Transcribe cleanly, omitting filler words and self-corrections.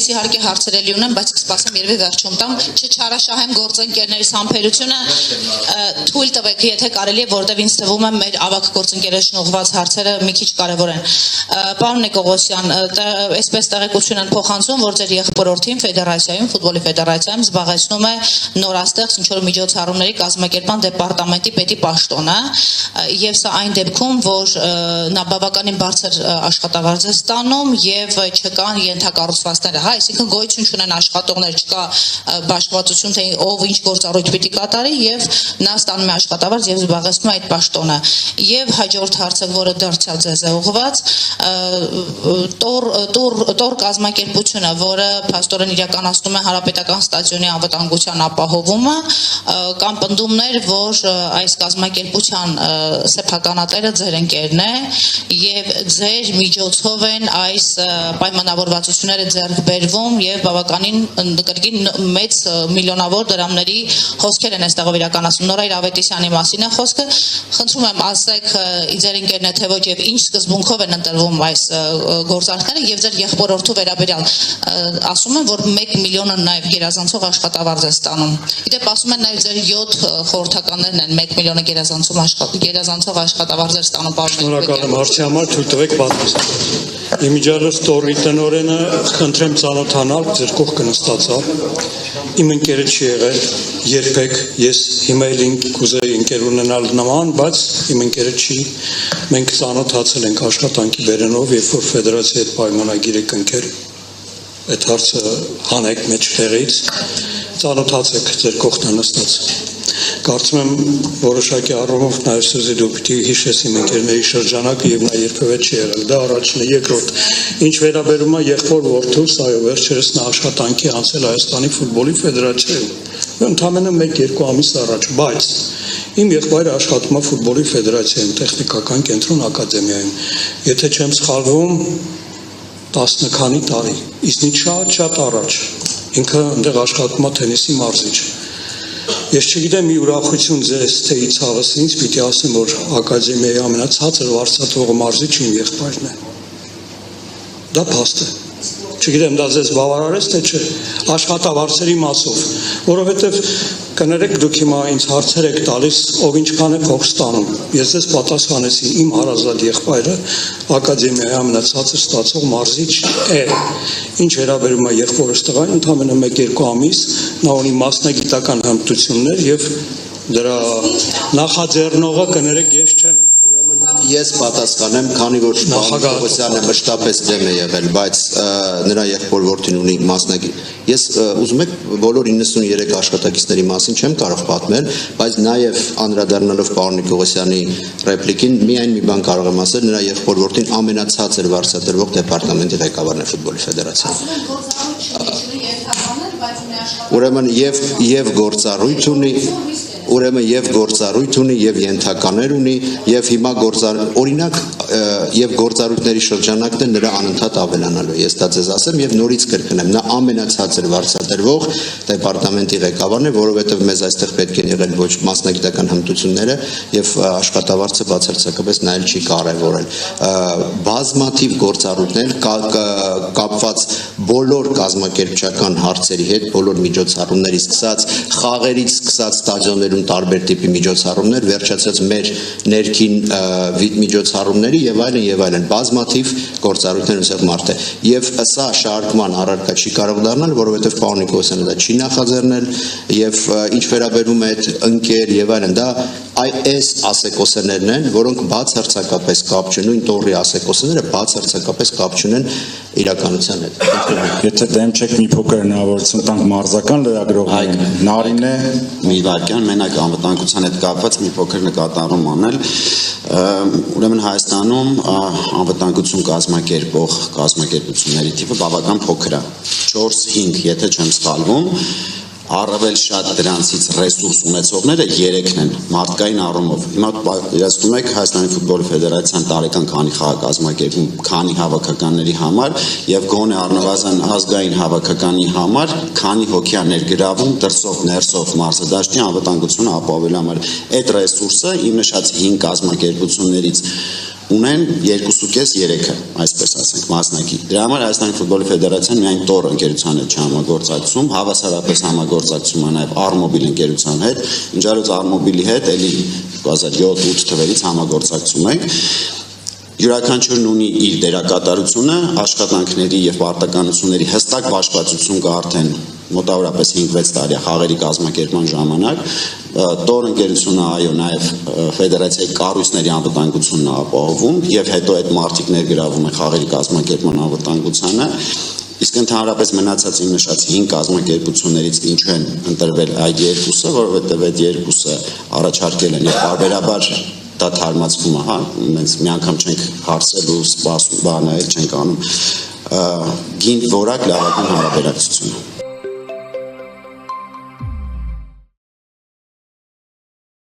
Ես իհարկե հարցերելի ունեմ, բայց կսպասեմ երևի վերջում տամ, չչարաշահեմ գործընկերներիս համբերությունը, թույլ տվեք, եթե կարելի է, որտեղ ինձ թվում է մեր ավագ գործընկերներին ուղղված հարցերը մի քիչ կարևոր են։ Պարոն Նիկողոսյան, այսպես տեղեկություն են փոխանցում, որ ձեր եղբորորդին ֆեդերացիայում, ֆուտբոլի ֆեդերացիայում զբաղեցնում է նորաստեղծ ինչ-որ միջոցառումների կազմակերպման դեպարտամենտի պետի պաշտոնը, եւ սա այն դեպքում, որ նա բավականին բարձր աշխատավարձ է ստանում եւ չկան ենթակառուցվածքները, հա, այսինքն գոյություն չունեն աշխատողներ, չկա բաշխվածություն, թե ով ինչ գործառույթ պիտի կատարի եւ նա ստանում է աշխատավարձ եւ զբաղեցնում է այդ պաշտոնը։ Եվ հաջորդ հարցը, որը դարձյալ ձեզ է ուղղված, տոր կազմակերպությունը, որը փաստորեն իրականացնում է Հանրապետական ստադիոնի անվտանգության ապահովումը, կամ պնդումներ, որ այս կազմակերպության սեփականատերը ձեր ընկերն է եւ ձեր միջոցով են այս պայմանավորվածությունները ձեռք բերվում եւ բավականին կրկին մեծ միլիոնավոր դրամների խոսքեր են այստեղով իրականացնում։ Նորայր Ավետիսյանի մասին է խոսքը։ Խնդրում եմ ասեք ձեր ընկերն է թե ոչ եւ ինչ սկզբունքով են ընտրվում այս գործարքները եւ ձեր եղբորորդու վերաբերյալ ասում են, որ 1 միլիոնը նաեւ գերազանցող աշխատավարձ է ստանում։ Իդեպ ասում են նաեւ ձեր 7 խորհրդականներն են 1 միլիոնը գերազանցող աշխատավարձեր ստանում։ Շնորհակալ եմ հարցի համար, թույլ տվեք պատասխանեմ։ Իմիջիալս տորի տնօրենը խնդրեմ ծանոթանալ, ձեր կողքը նստածալ։ Իմ ընկերը չի եղել երբեք, ես հիմա էլ կուզեի ընկեր ունենալ նման, բայց իմ ընկերը չի։ Մենք ծանոթացել ենք աշխատանքի բերենով, երբ որ ֆեդերացիայի հետ պայմանագիր եք ընկել, այդ հարցը հանեք մեջտեղից, ծանոթացեք ձեր կողքն նստած։ Կարծում եմ որոշակի առումով նաև Սուզի դու պիտի հիշես իմ ընկերների շրջանակը եւ նա երբևէ չի եղել։ Դա առաջինը, երկրորդ, ինչ վերաբերում է եղբոր որդուս, այո, վերջերս նա աշխատանքի անցել Հայաստանի ֆուտբոլի ֆեդերացիայում։ Ընդամենը 1-2 ամիս առաջ, բայց իմ եղբայրը աշխատում է ֆուտբոլի ֆեդերացիայում, տեխնիկական կենտրոն ակադեմիայում։ Եթե չեմ սխալվում, 10 քանի տարի, իսկ շատ առաջ ինքը այնտեղ աշխատում է թենիսի մարզիչ։ Ես չգիտեմ մի ուրախություն ձեզ թե ցավս ինձ պիտի ասեմ, որ ակադեմիայի ամենացածր վարձատրողը մարզիչ իմ եղբայրն է։ Դա փաստ է։ Չգիտեմ դա ձեզ բավարարես թե չէ, աշխատավարձերի մասով, որովհետև կներեք դուք հիմա ինձ հարցեր եք տալիս, ով ինչքան է փող ստանում։ Ես ձեզ պատասխանեցի, իմ հարազատ եղբայրը ակադեմիայի ամենացածր ստացող մարզիչ է։ Ինչ վերաբերում է եղբորս տղային, ընդամենը 1-2 ամիս նա ունի մասնագիտական հմտություններ եւ դրա նախաձեռնողը կներեք ես չեմ։ Ես պատասխանեմ, քանի որ Նիկողոսյանը մշտապես դեմ է եղել, բայց նրա եղբոր որդին ունի մասնագիտ։ Ես ուզում եք բոլոր 93 աշխատակիցների մասին չեմ կարող պատմել, բայց նաև անդրադառնալով պարոն Նիկողոսյանի ռեպլիկին, միայն մի բան կարող եմ ասել, նրա եղբոր որդին ամենացածր վարձատրվող դեպարտամենտի ղեկավարն է ֆուտբոլի ֆեդերացիայում։ Ուրեմն եւ գործառույթ ունի, եւ ենթականեր ունի, եւ հիմա օրինակ եւ գործառույթների շրջանակն է նրա անընդհատ ավելանալու։ Ես դա ձեզ ասեմ եւ նորից կրկնեմ, նա ամենացածր վարձատրվող դեպարտամենտի ղեկավարն է, որովհետեւ մեզ այստեղ պետք են եղել ոչ մասնագիտական հմտությունները եւ աշխատավարձը բացարձակապես նայել չի կարեւորել։ Բազմաթիվ գործառույթներ կապված բոլոր կազմակերպչական հարցերի հետ, բոլոր միջոցառումներից սկսած, խաղերից սկսած ստադիոններում տարբեր տիպի միջոցառումներ, վերջացած մեր ներքին միջոցառումների եւ այլն, բազմաթիվ գործառույթներ ունեցող մարդ է։ Եվ սա շարժման առարկա չի կարող դառնալ, որովհետեւ պարոն Նիկողոսյանը դա չի նախաձեռնել եւ ինչ վերաբերում է այդ ընկեր եւ այլն, դա այս ասեկոսներն են, որոնք բացարձակապես կապ չունեն, նույն տորի ասեկոսները բացարձակապես կապ չունեն իրականության հետ։ Եթե դեմ չեք մի փոքր հնարավորություն տանք մարզական լրագրողներին, Նարին է մի վարքյան մենակ անվտանգության հետ կապված մի փոքր նկատառում անել։ Ուրեմն Հայաստանում անվտանգություն կազմակերպող կազմակերպությունների թիվը բավական փոքր է, 4-5, եթե չեմ սխալվում, առավել շատ դրանցից ռեսուրս ունեցողները 3-ն են մարդկային առումով։ Հիմա պատկերացնում եք Հայաստանի ֆուտբոլի ֆեդերացիան տարեկան քանի խաղ կազմակերպում, քանի հավաքականների համար եւ գոնե առնվազն ազգային հավաքականի համար քանի հոգի է ներգրավում դրսով ներսով մարզադաշտի անվտանգությունը ապահովելու համար։ Այդ ռեսուրսը իմ նշած 5 կազմակերպություններից ունեն 2.5-3-ը, այսպես ասենք, մասնակի։ Դրա համար Հայաստանի ֆուտբոլի ֆեդերացիան միայն Տոր ընկերության հետ չհամագործակցում, հավասարապես համագործակցում է նաև Արմոբիլ ընկերության հետ, ինչարից Արմոբիլի հետ էլի 2007-8 թվերից համագործակցում ենք։ Յուրաքանչյուրն ունի իր դերակատարությունը, աշխատանքների եւ պարտականությունների հստակ բաշխվածություն կա արդեն մոտավորապես 5-6 տարի խաղերի կազմակերպման ժամանակ։ Տոր ընկերությունը այո նաև ֆեդերացիայի կառույցների անվտանգությունն է ապահովում եւ հետո այդ մարտիկ ներգրավում է խաղերի կազմակերպման անվտանգությանը։ Իսկ ընդհանրապես մնացած իմ նշած 5 կազմակերպություններից ինչու են ընտրվել այդ երկուսը, որովհետեւ այդ երկուսը առաջարկել են եւ բարբերաբար դա թարմացվում է, հա, մենք մի անգամ չենք հարցելու, սպասում, բանը չենք անում, գինդ որակ լավագույն հարաբերակցությունը։